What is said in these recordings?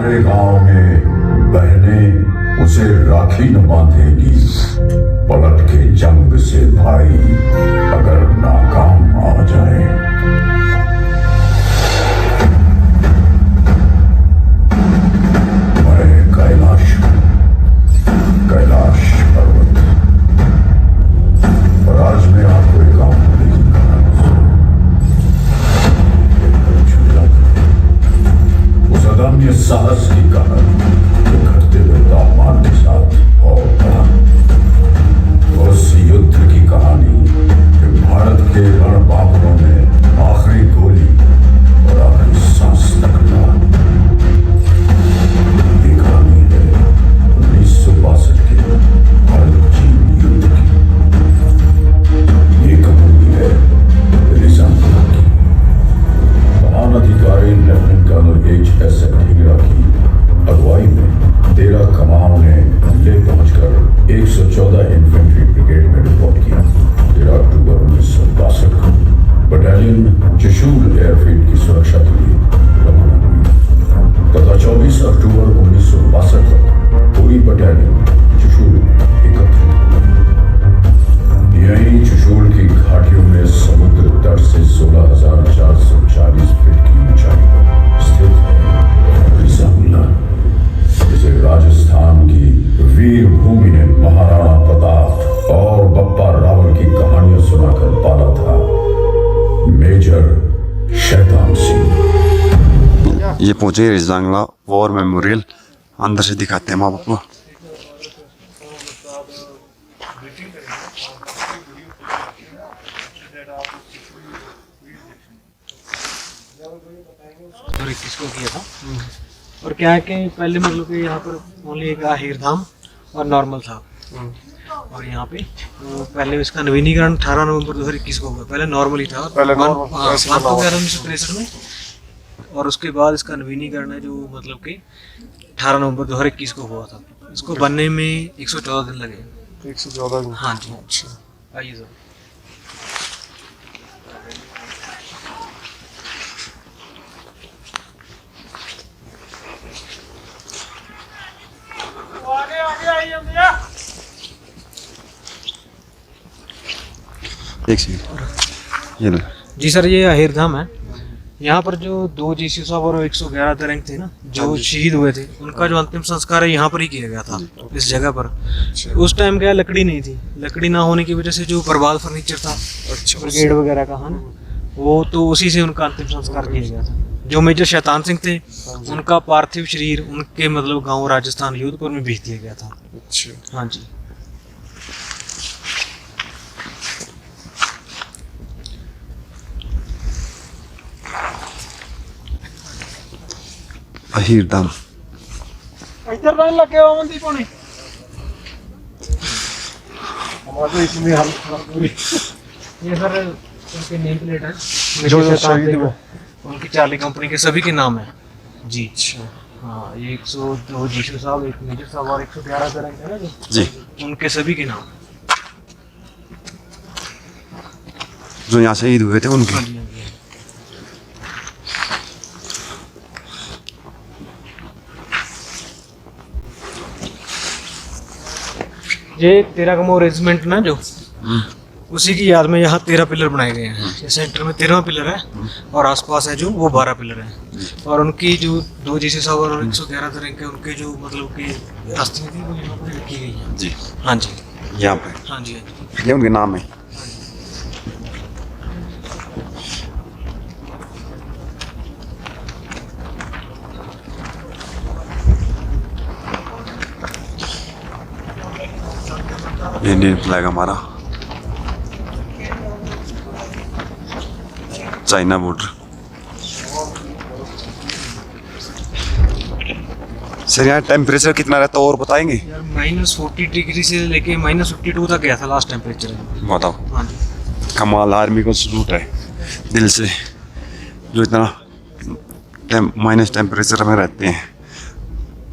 तुम्हारे गांव में बहनें उसे राखी न बांधेगी। पलट के जंग से भाई अगर नाकाम आ जाए। मैं कैलाश पर्वत। और आज मैं आपको एक गांव की उस अदम्य साहस की कहानी जो घटते हुए तापमान के साथ और बढ़ा। उस युद्ध की कहानी जो भारत के रणबांकुरों में आखिरी गोली और आखिरी सांस तक लड़ा। ये कहानी है 1962 के भारत चीन युद्ध की। ये कहानी है रिजांगुला की। महान अधिकारी लेफ्टिनेंट कर्नल H.S. ढींगरा की अगुवाई में 13 कमाओं ने ले पहुंचकर 114 इन्फेंट्री ब्रिगेड में रिपोर्ट किया। 13 अक्टूबर 1962 को बटालियन चुशूल एयरफील्ड की सुरक्षा के लिए रवाना हुई तथा 24 अक्टूबर 1962 तक पूरी बटालियन चुशूल एकत्रित हुई। यहीं चुशूल की घाटियों में समुद्र तट से 16,440 फीट की ऊंचाई पर स्थित है रिजांगुला, जिसे राजस्थान की वीर भूमि ने महाराणा प्रताप और बप्पा रावल की कहानियां सुनाकर पाला था। मेजर शैतान सिंह। ये पहुंचे रिजांगुला वॉर मेमोरियल। अंदर से दिखाते हैं आपको। और 21 को किया था। और क्या है कि पहले मतलब कि यहाँ पर ओनली एक आहिर धाम और नॉर्मल था। और यहाँ पे पहले इसका नवीनीकरण 18 नवंबर 2021 को हुआ। पहले नॉर्मल ही था, पहले 1963 में। और उसके बाद इसका नवीनीकरण है जो मतलब कि 18 नवंबर 2021 को हुआ था। इसको बनने में 114 दिन लगे। 114 दिन? हाँ जी। अच्छा, आइए सर। एक सेकंड। ये लो। जी सर, ये अहिर धाम है। यहाँ पर जो 2 जीसी साहब और 111 दरंग थे ना, जो शहीद हुए थे, उनका जो अंतिम संस्कार है यहाँ पर ही किया गया था, इस जगह पर। उस टाइम क्या लकड़ी नहीं थी। लकड़ी ना होने की वजह से जो बर्बाद फर्नीचर था ब्रिगेड वगैरह का, है ना, वो तो उसी से उनका अंतिम संस्कार किया गया था। जो मेजर शैतान सिंह थे, उनका पार्थिव शरीर उनके मतलब गाँव राजस्थान जोधपुर में भेज दिया गया था। अच्छा, हाँ जी। अहिर धाम। इधर लाइन लगे हो मंदी पौनी हमारे इसमें हम पूरी। ये सर उनके नेम प्लेट है जो शहीद हुए, उनकी चार्ली कंपनी के सभी के नाम है जी। हाँ, ये 102 जीशु साहब, एक मेजर साहब और 111 दरंग है ना जी, उनके सभी के नाम जो यहाँ शहीद हुए थे उनके। ये 13 कमो रेजिमेंट ना जो, उसी की याद में यहाँ 13 पिलर बनाए गए हैं। ये सेंटर में 13वां पिलर है और आसपास है जो वो 12 पिलर हैं। और उनकी जो 2 जीसी साहब और 111 दरंग के उनके जो मतलब कि अस्थियां थी वो यहाँ पर रखी गई हैं जी। हाँ जी, यहाँ पे हाँ जी, हाँ जी। ये उनके नाम है। इंडियन फ्लैग हमारा, चाइना बॉर्डर। सर यहाँ टेम्परेचर कितना रहता है और बताएंगे? यार -40 डिग्री से लेके -52 तक गया था लास्ट टेम्परेचर। बताओ। हाँ जी, कमाल, आर्मी को सलूट है दिल से, जो इतना माइनस टेम्परेचर में रहते हैं।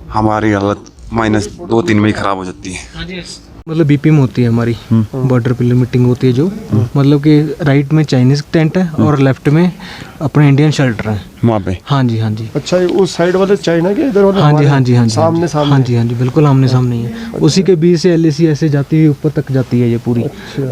हमारी हालत -2-3 में ही खराब हो जाती है। हाँ जी। मतलब बीपीएम होती है हमारी, बॉर्डर पिलर मीटिंग होती है जो मतलब कि राइट में चाइनीज टेंट है और लेफ्ट में अपने इंडियन शेल्टर है। वहाँ पे। हाँ जी हाँ जी। अच्छा, ये उस साइड वाले चाइना के इधर वाले हाँ जी हमारे हाँ जी हाँ जी सामने सामने। हाँ जी हाँ जी, बिल्कुल आमने सामने ही है। उसी के बीच से LAC ऐसे जाती है, ऊपर तक जाती है ये पूरी।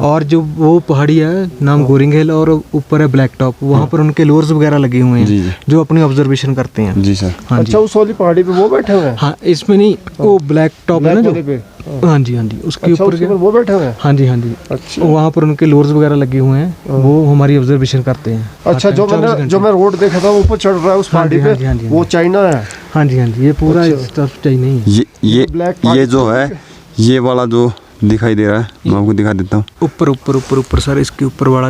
और जो वो पहाड़ी है नाम गोरिंग हिल, और ऊपर है ब्लैक टॉप, वहाँ पर उनके लोअर्स वगैरह लगे हुए जी, हैं जी। जो अपनी ऑब्जर्वेशन करते हैं। जी सर। हाँ जी अच्छा, उस वाली पहाड़ी पे वो बैठे हुए हैं? हाँ, इसमें नहीं, वो ब्लैक टॉप है ना वाले जो। पे? हाँ जी हाँ जी, उसके अच्छा, ऊपर उसके ऊपर वो बैठे हुए हैं? हाँ जी हाँ जी। अच्छा वहाँ पर उनके लोअर्स वगैरह लगे हुए हैं, वो हमारी ऑब्जर्वेशन करते हैं। अच्छा, जो मैं रोड देखा था ऊपर चढ़ रहा है उस हाँ जी, पहाड़ी हाँ जी, हाँ जी, पे, हाँ वो चाइना है? हाँ जी हाँ जी, ये पूरा अच्छा। इस तरफ चाहिए नहीं है। ये जो है, ये वाला जो दिखाई दे रहा है, मैं आपको दिखा देता हूँ। ऊपर ऊपर ऊपर ऊपर सर, इसके ऊपर वाला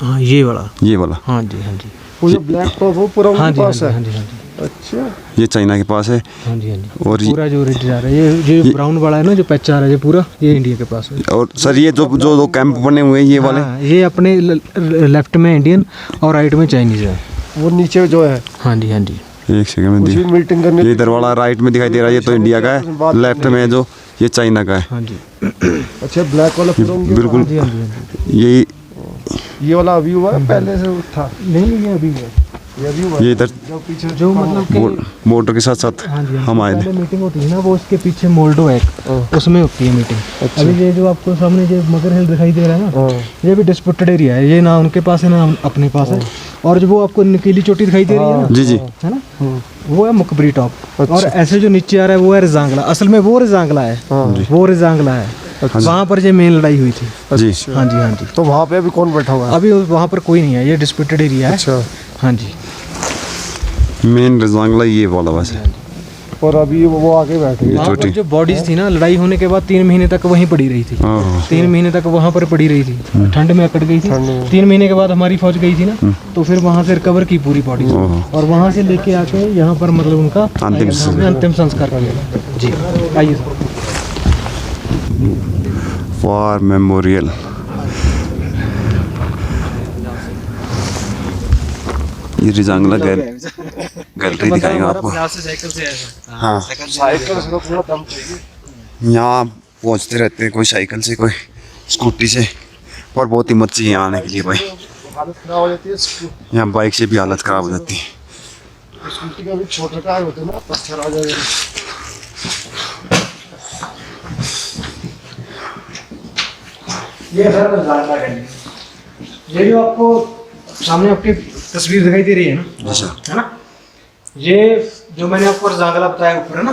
हाँ ये वाला। ये वाला, हाँ जी हाँ जी। वो जो ब्लैक टॉप वो पूरा हाँ उनके जी हाँ पास जी है? हाँ जी हाँ जी अच्छा, ये चाइना के पास है। हाँ जी हाँ जी। और पूरा जो रिज जा रहा है, ये ब्राउन वाला है ना जो पैच आ रहा है, ये पूरा ये इंडिया के पास है। और सर ये जो जो दो कैंप बने हुए हैं ये वाले, हाँ, ये अपने लेफ्ट में इंडियन और राइट में चाइनीज है। वो नीचे जो है हाँ जी हाँ जी। एक सेकंड में कुछ भी मीटिंग करने, ये इधर वाला राइट में दिखाई दे रहा है, ये तो इंडिया का है, लेफ्ट में जो ये चाइना का है। हाँ जी। अच्छा, ब्लैक वाला पूरा उनके बिल्कुल। हाँ जी हाँ जी हाँ जी। ये ये वाला अभी हुआ है, पहले से था? नहीं नहीं, ये अभी है। ये अभी हुआ ये है इधर जो पीछे जो मतलब कि मोटर के साथ साथ हाँ जी हम आए थे। पहले मीटिंग होती है ना, वो उसके पीछे मोल्डो है, उसमें होती है मीटिंग। अच्छा। अभी ये जो आपको सामने जो मगर हिल दिखाई दे रहा है ना, हाँ। ये भी डिस्प्यूटेड एरिया है, ये ना उनके पास है ना अपने पास है। और जो वो आपको नुकीली चोटी दिखाई दे रही है ना, जी जी। है ना, वो है मुकबरी टॉप। और ऐसे जो नीचे आ रहा है वो है रिजांगला, असल में वो रिजांगला है, वो रिजांगला है। वहाँ पर ये मेन लड़ाई हुई थी। जी हाँ जी हाँ जी। तो वहाँ पे अभी कौन बैठा हुआ है? अभी वहाँ पर कोई नहीं है, ये डिस्प्यूटेड एरिया है। अच्छा, हाँ जी। मेन रिजांगला ये वाला बस है। और अभी वो आगे बैठ गए? वहाँ पर चोटी। जो बॉडीज थी ना, लड़ाई होने के बाद 3 महीने तक वहीं पड़ी रही थी। ओह, 3 महीने तक वहाँ पर पड़ी रही थी, ठंड में अकड़ गई थी। 3 महीने के बाद हमारी फौज गई थी ना, तो फिर वहाँ से रिकवर की पूरी बॉडी, और वहाँ से लेके आके यहाँ पर मतलब उनका अंतिम संस्कार किया। जी आइए सर। War memorial. ये रिजांगला गैलरी दिखाएंगे आपको। साइकिल से हाँ, साइकिल से तो पूरा दम चाहिए। यहाँ पहुँचते रहते हैं, कोई साइकिल से कोई स्कूटी से, और बहुत हिम्मत चाहिए यहाँ आने के लिए भाई। हालत खराब हो जाती है, यहाँ बाइक से भी हालत ख़राब हो जाती है। स्कूटी का भी छोटा टायर होते हैं ना, पत्थर आ जाएगा। ये सर रिजांगला गैलरी, ये जो आपको सामने आपकी तस्वीर दिखाई दे रही है ना, अच्छा, है ना, ये जो मैंने आपको रिजांगला बताया ऊपर है ना,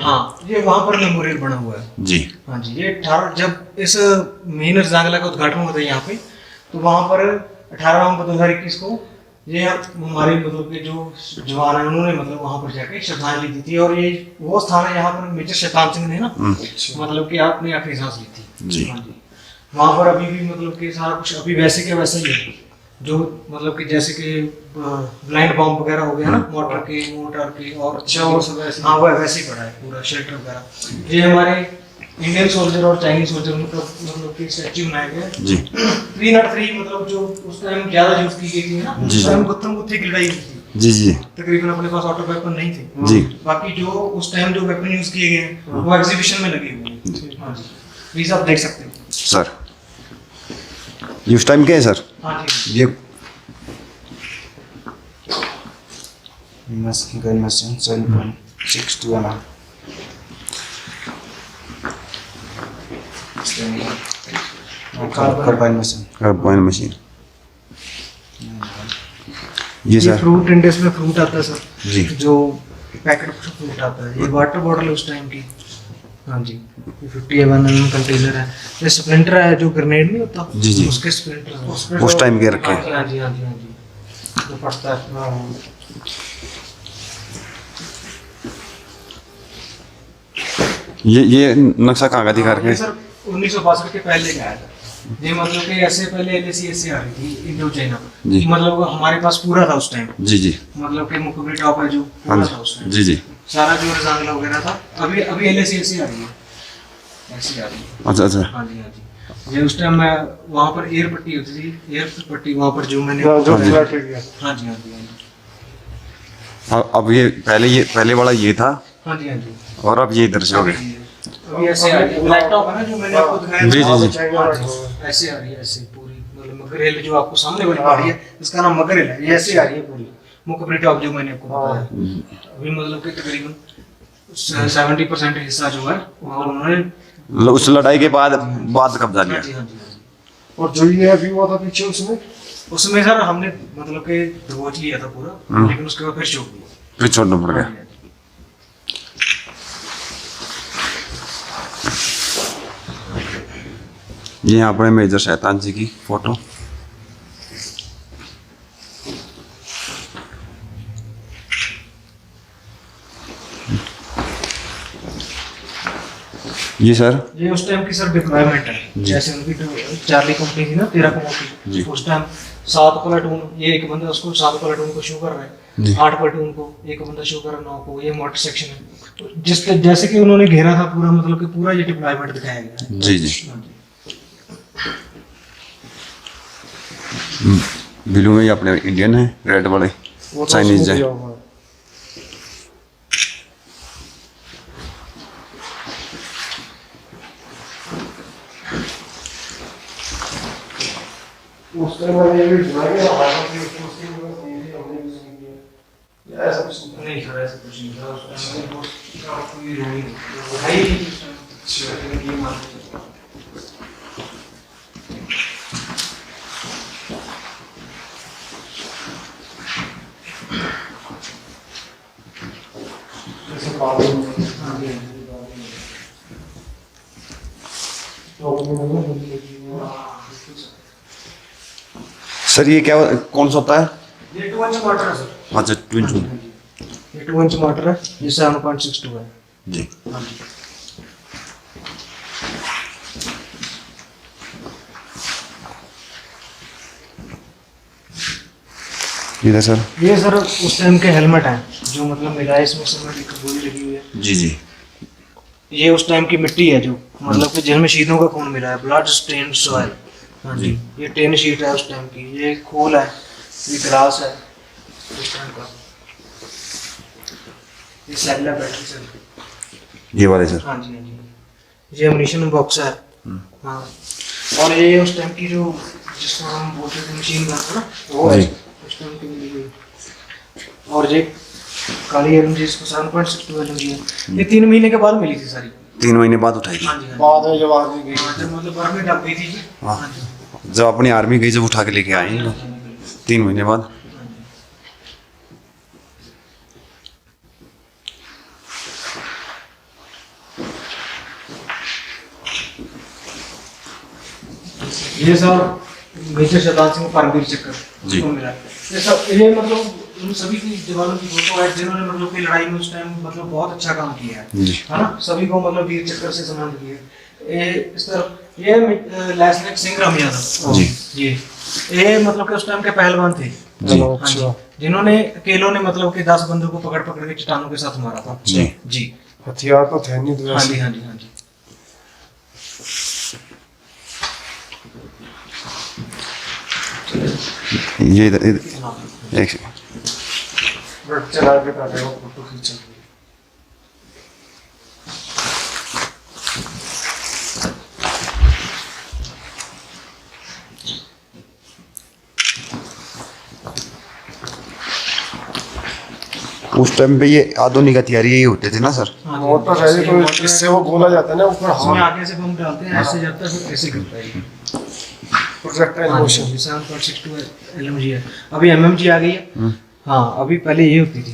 हाँ, ये वहाँ पर मेमोरियल बना हुआ है। जी हाँ जी। ये 18 जब इस मेन रिजांगला का उद्घाटन होता है यहाँ पे, तो वहाँ पर 18 नवंबर 2021 को ये हमारे मतलब के जो जवान है उन्होंने मतलब वहाँ पर जाके श्रद्धांजलि दी थी। और ये वो स्थान है यहाँ पर मेजर शैतान सिंह ने ना मतलब कि आपने आखिरी सांस ली थी। जी। हाँ जी। वहाँ पर अभी भी मतलब कि सारा कुछ अभी वैसे के वैसे ही है, जो मतलब कि जैसे कि ब्लाइंड बॉम्ब वगैरह हो गया ना, मोटर के और अच्छा, वो सब ऐसे? हाँ, वो वैसे ही पड़ा है पूरा शेल्टर वगैरह। ये हमारे इंडियन सोल्जर और चाइनीज सोल्जर मतलब कि स्टैच्यू बनाया गया है। जी 303 मतलब जो उस टाइम ज्यादा यूज की गई थी ना, जी। उस टाइम गुत्थम गुत्थी की लड़ाई हुई थी। जी जी तकरीबन अपने पास ऑटो वेपन नहीं थे। जी। बाकी जो उस टाइम जो वेपन यूज किए गए हैं वो एग्जीबिशन में लगे हुए हैं। हाँ जी, प्लीज आप देख सकते हो। सर, ये उस टाइम के है सर? हाँ जी। ये gun machine 7.62 mm. Carbine machine. Carbine machine. ये सर फ्रूट इंडस्ट्री में फ्रूट आता है सर जी। जो पैकेट फ्रूट आता है, ये वाटर बॉटल है उस टाइम की। हाँ जी, 51 mm कंटेनर है। ये स्प्लिंटर है जो ग्रेनेड नहीं होता, जी, जी। उसके स्प्लिंटर उस टाइम के रखे हाँ हैं। जी हाँ जी हाँ जी हाँ जी, जो फटता है। ये नक्शा कहाँ का दिखा रखे ये हैं? सर 1962 के पहले का है। ये मतलब कि ऐसे पहले LAC ऐसे आ रही थी इंडो चाइना, जी। मतलब हमारे पास पूरा था उस टाइम, जी जी मतलब कि मुकबरी टॉप है जो हाँ पूरा था उस जी टाइम, जी जी। सारा जो रिजांगला वगैरह था। अभी LAC ऐसे आ रही है, ऐसे आ रही है। अच्छा अच्छा। हाँ जी हाँ जी। ये उस टाइम मैं वहाँ पर एयर पट्टी होती थी, एयर पट्टी वहाँ पर जो मैंने जो हाँ जी। Flat area. हाँ जी हाँ जी हाँ जी अब ये पहले वाला ये था, हाँ जी हाँ जी। और अब ये इधर से हो गए। अभी ऐसे आ रही है, ब्लैक टॉप है ना जो मैंने आपको दिखाया था। जी, जी, जी। हाँ जी, ऐसे आ रही है, ऐसे पूरी मतलब मगर हिल जो आपको सामने वाली पहाड़ी है इसका नाम मगर हिल है, ये ऐसे आ रही है पूरी मुखबरी टॉप जो मैंने आपको बताया। अभी मतलब कि तकरीबन 70% हिस्सा जो है वो उन्होंने उस लड़ाई के बाद कब्जा लिया। हाँ जी हाँ जी। और जो ये अभी हुआ था पीछे उसमें उसमें सर हमने मतलब कि दबोच लिया था पूरा, लेकिन उसके बाद फिर छोड़ दिया। फिर छोड़ना पड़ गया। ये यहाँ पर मेजर शैतान जी की फोटो। जी सर, ये उस टाइम की सर डिप्लॉयमेंट है, जैसे उनकी जो चार्ली कंपनी थी ना 13 कमोड की, उस टाइम 7 प्लाटून, ये एक बंदा उसको 7 प्लाटून को शो कर रहा है, 8 प्लाटून को एक बंदा शो कर रहा है, 9 को, ये मोटर सेक्शन है। जिस जैसे कि उन्होंने घेरा था पूरा, मतलब कि पूरा ये डिप्लॉयमेंट दिखाया गया है। जी जी। ब्लू में ये अपने इंडियन है, रेड वाले वो तो चाइनीज उसमें है। दिया हुआ है। उस टाइम मैंने ये भी सुना कि हमारा भी उसके लिए ये हमने भी सुनी है या ऐसा कुछ नहीं। नहीं सर ऐसा कुछ नहीं था उस टाइम में, बहुत कोई रोल नहीं है ही नहीं उस टाइम। अच्छा, ये मान लीजिए। जैसे बाद में हाँ जी तो हमने ना बोली कि सर ये क्या कौन सा होता है? ये 2 इंच मोटर है सर। अच्छा, ट्विन टू। ये 2 इंच मोटर है, ये 7.62 है। जी। हाँ जी। इधर सर। ये सर उस टाइम के हेलमेट हैं जो मतलब मिला है, इसमें सीमेंट की गोली लगी हुई है। जी जी। ये उस टाइम की मिट्टी है जो मतलब कि जिनमें शहीदों का खून मिला है, ब्लड स्टेन्ड सॉइल। हाँ जी। ये टेन शीट है उस टाइम की, ये खोल है, ये ग्लास है उस टाइम का, ये सेल है बैटरी सेल। ये वाले सर। हाँ जी हाँ जी। ये एमुनिशन बॉक्स है। हाँ। और ये उस टाइम की जो जिसको हम बोलते थे मशीन गन था ना, वो है जी। उस टाइम की मिली हुई। और ये काली एलएमजी, इसको 7.62 एलएमजी है। ये 3 महीने के बाद मिली थी सारी। 3 महीने बाद उठाई थी। हाँ जी हाँ बाद में जब आदमी गई जी। हाँ, जब मतलब बर्फ में डब गई थी जी। हाँ। हाँ जी। जब अपनी आर्मी गई, जब उठा के लेके आए हैं 3 महीने बाद। ये सब मेजर शैतान सिंह परमवीर चक्र जी। को मिला। ये सब ये मतलब उन सभी की जवानों की फोटो है जिन्होंने मतलब कि लड़ाई में उस टाइम मतलब बहुत अच्छा काम किया है। जी। है ना, सभी को मतलब वीर चक्र से सम्मानित किया। ये इस तरफ ये लेफ्टिनेंट सिंह राम यादव जी। ये मतलब कि उस टाइम के पहलवान थे। जी। हाँ जी। जिन्होंने अकेलों ने मतलब कि 10 बंदों को पकड़ पकड़ के चट्टानों के साथ मारा था। जी। जी। हथियार तो थे नहीं तो हाँ वैसे। जी हाँ जी हाँ जी। ये इधर एक बट चला के ताकि वो फोटो खींचा। उस टाइम पे ये आधुनिक हथियार यही होते थे ना सर। हाँ जी। मोटर है तो इससे वो गोला जाता है ना ऊपर उसमें हवा आगे से बम डालते हैं, ऐसे जाता है फिर ऐसे गिरता है। Projectile motion. 7.62 एलएमजी है। अभी एमएमजी आ गई है। हाँ, अभी पहले ये होती थी।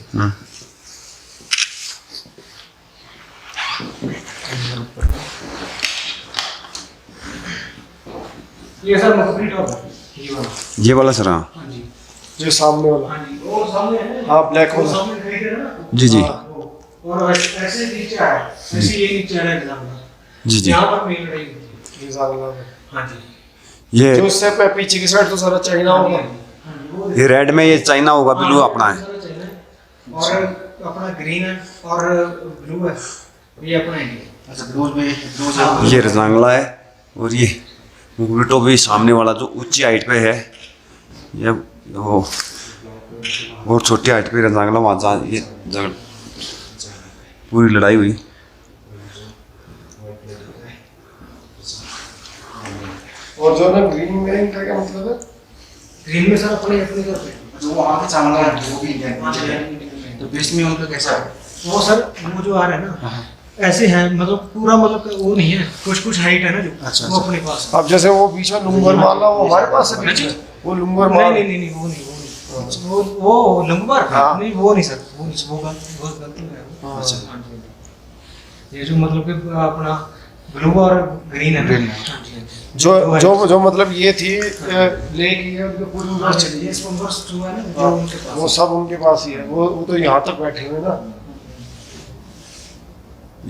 ये सर मकबरी टॉप है, ये वाला। ये वाला सर। हाँ हाँ जी जो सामने वाला। हाँ जी, वो सामने है। हाँ, ब्लैक वो वाला। सामने खरीदे हैं ना। जी जी। हाँ, वो। और ऐसे नीचे है, ऐसे ये नीचे है एग्जाम। जी जी। यहाँ पर मेन लड़ाई होती है। ये ज्यादा है। हाँ जी। ये जो उससे पीछे की साइड तो सारा चाइना होगा। हाँ जी, वो ये रेड में ये चाइना होगा, ब्लू अपना है। और अपना ग्रीन है और ब्लू है, ये अपना इंडिया। अच्छा, ब्लूज ये रजांगला है और ये मुगविटो भी सामने वाला जो ऊंची हाइट पे है। ये वो और छोटी हाइट पे रजांगला, वहाँ जहाँ ये जगह पूरी लड़ाई हुई। और जो ना ग्रीन में का क्या मतलब है? ग्रीन में सर अपने अपने घर पे जो वहाँ के चावल है वो भी इंडियन तो बीच में उनका कैसा है? वो सर वो जो आ रहा है ना ऐसे है मतलब पूरा मतलब वो नहीं है कुछ हाइट है ना जो अच्छा, वो अपने पास अब जैसे वो बीच में लुंगर माला वो हमारे पास है बीच में? वो लुंगर नहीं माला नहीं नहीं वो नहीं वो लंबा हाँ। नहीं वो नहीं सर वो नहीं वो गलत है वो। अच्छा। हाँ जी। ये जो मतलब कि अपना ब्लू और ग्रीन है ना Green है। हाँ जी, हाँ जी। जो जो जो मतलब ये थी लेक ये उनके पूरी हाँ, उधर चली ये है। स्पॉन्सर्स जो है ना जो उनके पास वो सब उनके पास ही है वो तो यहाँ तक बैठे हुए ना।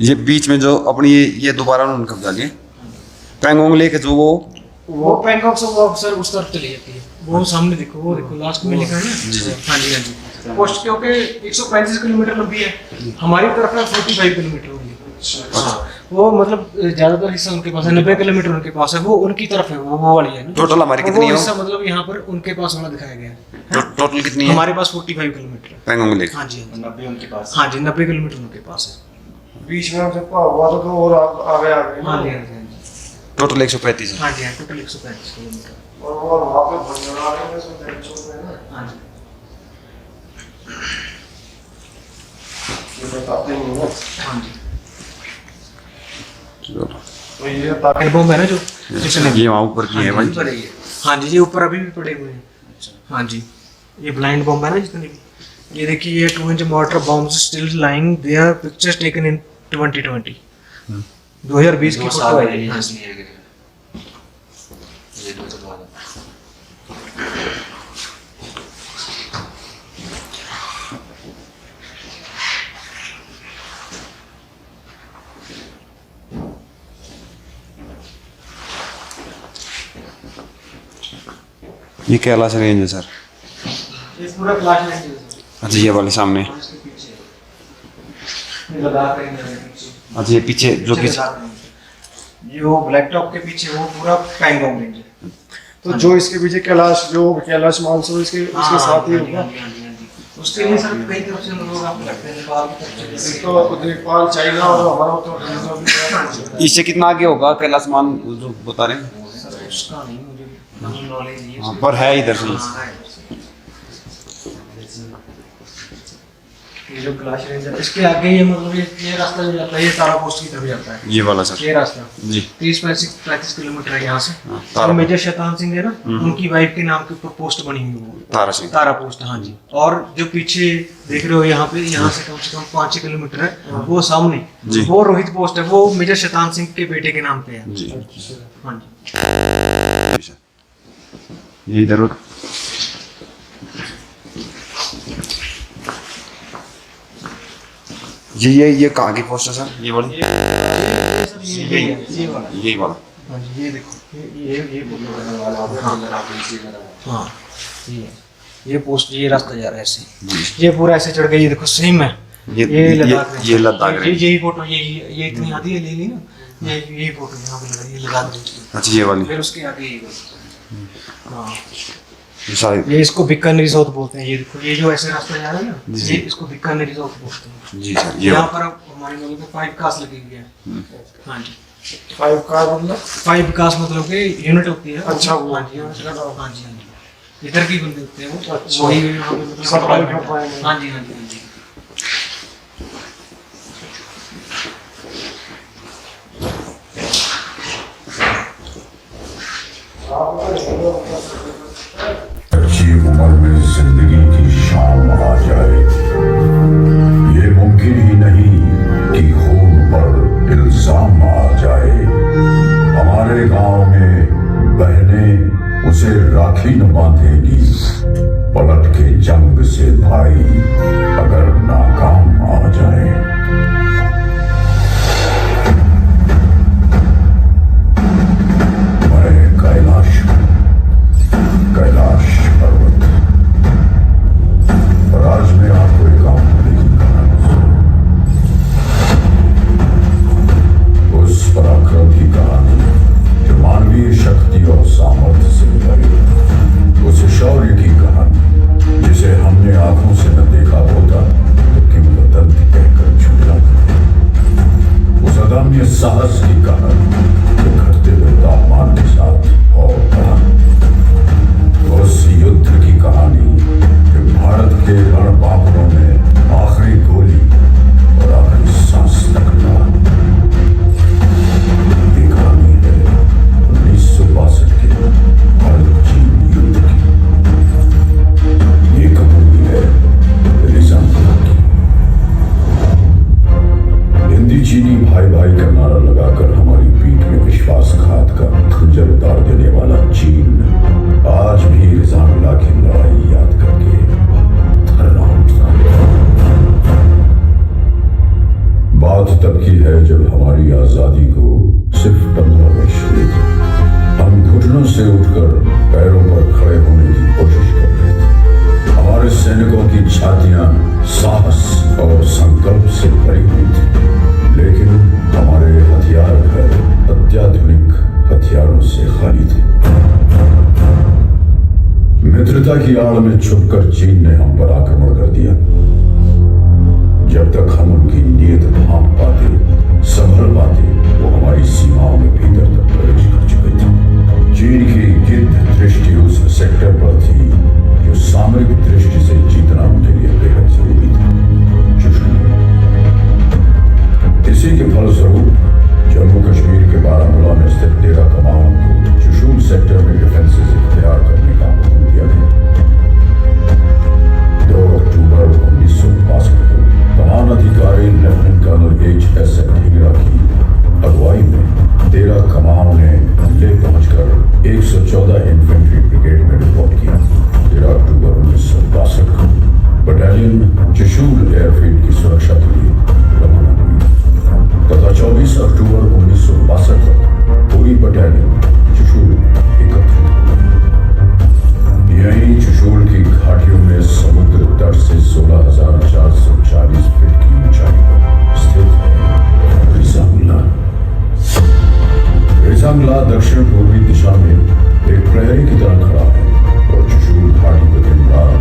ये बीच में जो अपनी ये दोबारा उन्होंने कब्जा लिए पैंगोंग लेक जो वो पैंगॉक से वो अक्सर उस तरफ चली जाती है वो सामने देखो वो देखो लास्ट में लिखा है ना जी, जी। हाँ जी हाँ जी पोस्ट क्योंकि 135 किलोमीटर लंबी है हमारी तरफ है 45 किलोमीटर होगी हाँ, वो मतलब ज्यादातर हिस्सा उनके पास है 90 किलोमीटर उनके पास है वो उनकी तरफ है वो वाली है ना टोटल हमारी वो कितनी है हिस्सा मतलब यहाँ पर उनके पास वाला दिखाया गया है टोटल कितनी है हमारे पास 45 किलोमीटर है पैंगोंग लेक? हाँ जी हाँ जी। 90 उनके पास हाँ जी 90 किलोमीटर उनके पास है बीच में जब हुआ तो और आगे आ गए हाँ ना। जी हाँ जी हाँ जी टोटल 135 है। हाँ जी हाँ टोटल 135 किलोमीटर और वहाँ पे भंजरा आ रहे हैं उसमें टेंशन में ना हाँ जी ये बताते नहीं है। हाँ जी चलो। तो ये ताकि एल्बम है ना जो जिसने ये वहाँ ऊपर की है भाई। हाँ जी ये ऊपर अभी भी पड़े हुए हैं हाँ जी ये ब्लाइंड बॉम्ब है ना जितने भी ये देखिए ये 2 inch mortar bombs still lying there pictures taken in 2020 2020 की फोटो है ये। हाँ जी। ये दो तो बाद ये कैलाश रेंज है सर। ये पूरा क्लास है अच्छा ये वाले सामने। इसके पीछे ये लद्दाख रेंज है पीछे अच्छा ये पीछे जो पीछे लद्दाख रेंज। ये वो ब्लैक टॉप के पीछे वो पूरा पैंगोंग रेंज है तो जो इसके पीछे कैलाश जो कैलाश मानसरोवर इसके साथ ही होगा। उसके लिए सर कई तरफ से लोग आपको लगते हैं नेपाल की तरफ से एक तो नेपाल चाइना और हमारा उत्तर इससे कितना आगे होगा कैलाश मान जो बता रहे हैं? सर उसका नहीं मुझे नॉलेज नहीं है हाँ, पर है इधर से। हाँ, है इधर से। ये जो क्लाश रेंज है इसके आगे ये मतलब ये रास्ता जो जाता है ये तारा पोस्ट की तरफ जाता है ये वाला सर। ये रास्ता जी 30-35 किलोमीटर है यहाँ से हाँ, और मेजर शैतान सिंह है ना उनकी वाइफ के नाम के ऊपर पोस्ट बनी हुई है वो तारा सिंह। तारा पोस्ट हाँ जी और जो पीछे देख रहे हो यहाँ पे यहाँ से कम 5 किलोमीटर है वो सामने जी। वो रोहित पोस्ट है वो मेजर शैतान सिंह के बेटे के नाम पे है जी हाँ जी ये इधर ये कहाँ की पोस्ट है सर? ये वाली यही वाला। हाँ जी ये देखो ये हाँ ये पोस्ट ये रास्ता जा रहा है ऐसे ये पूरा ऐसे चढ़ गया ये देखो सेम है ये लद्दाख रेंज। यही फोटो ये इतनी आती है ले ली ना यही फोटो यहाँ पे लगा ये लद्दाख रेंज। अच्छा ये वाली फिर उसके आगे ये हाँ ये शायद ये इसको बीकानेरी साउथ बोलते हैं ये देखो ये जो ऐसे रास्ता जा रहा है ना जी। ये इसको बीकानेरी साउथ बोलते हैं जी सर ये यहाँ वाला। पर अब हमारे लोगों को 5 कास्ट लगी हुई है हाँ जी 5 का मतलब 5 कास्ट मतलब कि यूनिट होती है अच्छा, वो। हाँ जी हाँ जी हाँ जी इधर की बंदे होते हैं वो अच्छा। वही यहाँ पे मतलब सब department का है। पाएंगे। हाँ जी हाँ जी हाँ जी अच्छी उम्र में जिंदगी की शाम आ जाए ये मुमकिन ही नहीं कि खून पर इल्जाम आ जाए। हमारे गांव में बहनें उसे राखी न बांधेगी पलट के जंग से भाई अगर नाकाम आ जाए। मैं कैलाश पर्वत और आज मैं आपको एक अंग्रेजी कहानी उस पराक्रम की कहानी जो मानवीय शक्ति और सामर्थ्य से भरी उस शौर्य की कहानी जिसे हमने आंखों से न देखा होता है जब हमारी आजादी को सिर्फ 15 वर्ष हुए थे। हम घुटनों से उठकर पैरों पर खड़े होने की कोशिश कर रहे थे। हमारे सैनिकों की छातियां साहस और संकल्प से भरी हुई थी, लेकिन हमारे हथियार घर अत्याधुनिक हथियारों से खाली थे। मित्रता की आड़ में छुपकर चीन ने हम पर आक्रमण कर दिया। जब तक हम उनकी नीयत भांप पाते, संभल पाते, वो हमारी सीमाओं में भीतर तक प्रवेश कर चुके थे। चीन की गिद्ध दृष्टि उस सेक्टर पर थी जो सामरिक दृष्टि से जीतना उनके लिए बेहद जरूरी था, चुशूल। इसी के फलस्वरूप जम्मू कश्मीर के बारामूला में स्थित डेरा कमांड को चुशूल सेक्टर में डिफेंसेस इख्तियार करने का हुक्म दिया गया। 2 अक्टूबर 1962 को कमान अधिकारी लेफ्टिनेंट कर्नल H.S. ढींगरा की अगुवाई में डेरा कमान ने ले पहुंचकर 114 इन्फेंट्री ब्रिगेड में रिपोर्ट किया। 13 अक्टूबर 1962 को बटालियन चुशूल एयरफील्ड की सुरक्षा के लिए रवाना हुई तथा 24 अक्टूबर 1962 तक पूरी बटालियन चुशूल एकत्रित हुई। यहीं चुशूल की घाटियों में समुद्र तट से 16,440 फीट की ऊंचाई पर स्थित है रिजांगला। रिजांगला दक्षिण पूर्वी दिशा में एक प्रहरी की तरह खड़ा है और चुशूल घाटी को दिन रात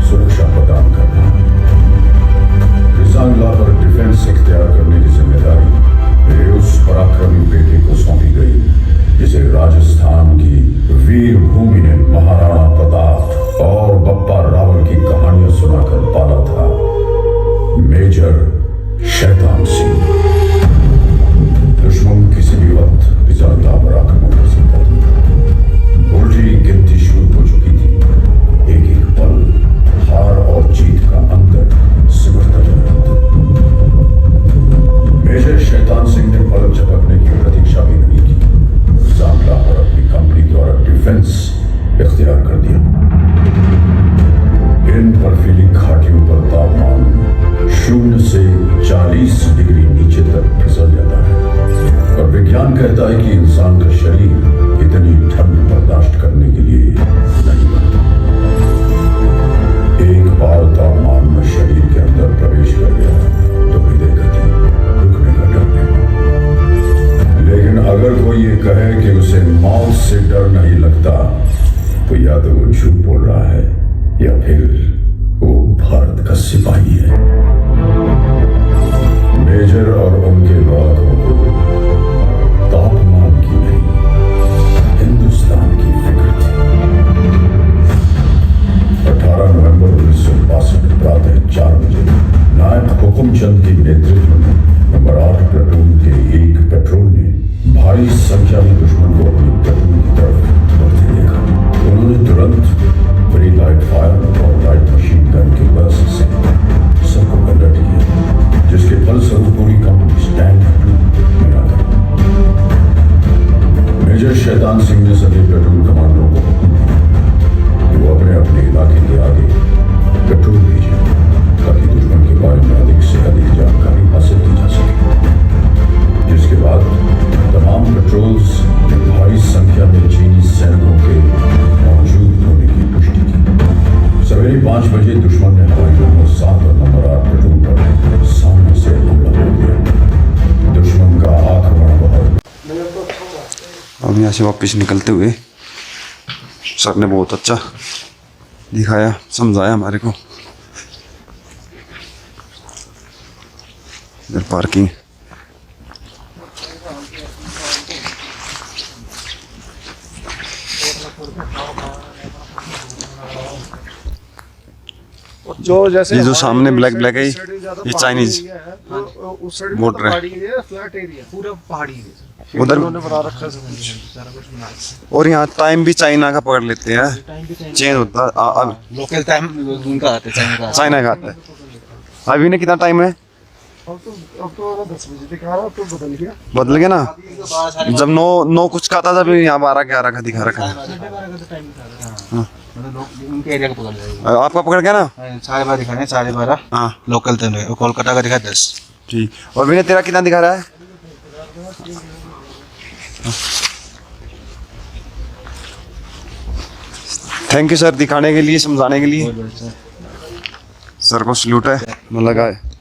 सुरक्षा प्रदान कर रहा है। रिजांगला पर डिफेंस इख्तियार करने की जिम्मेदारी मेरे उस पराक्रमी बेटे को सौंपी गई जिसे राजस्थान की वीर भूमि ने महाराणा प्रताप और बप्पा रावल की कहानियां सुनाकर पाला था, मेजर शैतान सिंह। दुश्मन किसी भी वक्त रिजांगला पर आक्रमण कर सकता था। उल्टी गिनती शुरू हो चुकी थी। एक एक पल हार और जीत का अंतर सिमटता जा रहा था। मेजर शैतान सिंह ने पलक झपकने की प्रतीक्षा भी नहीं की। रिजांगला पर अपनी कंपनी द्वारा डिफेंस इख्तियार कर दिया। इन बर्फीली घाटियों पर तापमान 0 से 40 डिग्री नीचे तक फिसल जाता है और विज्ञान कहता है कि इंसान का शरीर इतनी ठंड बर्दाश्त करने के लिए नहीं बनता। एक बार तापमान में शरीर के अंदर प्रवेश कर गया तो हृदय गति रुकने का डर नहीं। लेकिन अगर कोई ये कहे कि उसे मौत से डर नहीं लगता तो या तो वो झूठ बोल रहा है या फिर वो भारत का सिपाही है। मेजर और उनके लड़कों को तापमान की नहीं, हिंदुस्तान की फिक्र थी। 18 नवंबर 1962 प्रातः 4 बजे नायक हुकुमचंद के नेतृत्व में नंबर 8 प्लाटून के एक पेट्रोल ने भारी संख्या में दुश्मन को अपनी प्लाटून की तरफ बढ़ते देखा। उन्होंने तुरंत प्री लाइट फायर और लाइट मशीन गन के बस से सबको अलर्ट किया, जिसके फलस्वरूप पूरी कंपनी स्टैंड में आ गई। मेजर शैतान सिंह ने सभी प्लाटून कमांडरों को हुक्म दिया कि वो अपने अपने इलाके के आगे पेट्रोल भेजें ताकि दुश्मन के बारे में अधिक से अधिक जानकारी हासिल की जा सके। जिसके बाद तमाम पेट्रोल्स ने भारी संख्या में चीनी सैनिकों के मौजूद होने की पुष्टि की। सवेरे 5 बजे दुश्मन ने हवाई बमों 7 और नंबर 8 प्लाटून पर सामने से हमला कर दिया। दुश्मन का आक्रमण बहुत। अब यहाँ से वापस निकलते हुए सर ने बहुत अच्छा दिखाया, समझाया हमारे को। इधर पार्किंग, जो जैसे ये जो सामने ब्लैक ब्लैक है ये चाइनीज उस साइड बॉर्डर है। पहाड़ी एरिया, फ्लैट एरिया, पूरा पहाड़ी है। उधर उन्होंने बना रखा है सब। सारा कुछ बना है। और यहाँ टाइम भी चाइना का पकड़ लेते हैं, टाइम भी टाइम चेंज होता है। अब लोकल टाइम उनका आता है, चाइना का। चाइना का आता है। अभी ने कितना टाइम है? अब तो 10 बजे दिखा रहा, अब तो बदल गया। बदल गया ना। जब 9 कुछ का था, जब यहाँ 12-11 का दिखा रखा है। 12:30 का टाइम बता रहा मतलब लोग उनके एरिया का पकड़ जाएगा। आपका पकड़ गया ना? 12:30 दिखा रहे हैं, 12:30 हाँ लोकल टाइम है। और कोलकाता का दिखा 10। ठीक। और विनय तेरा कितना दिखा रहा है? थैंक यू सर, दिखाने के लिए, समझाने के लिए। सर को सल्यूट है, मतलब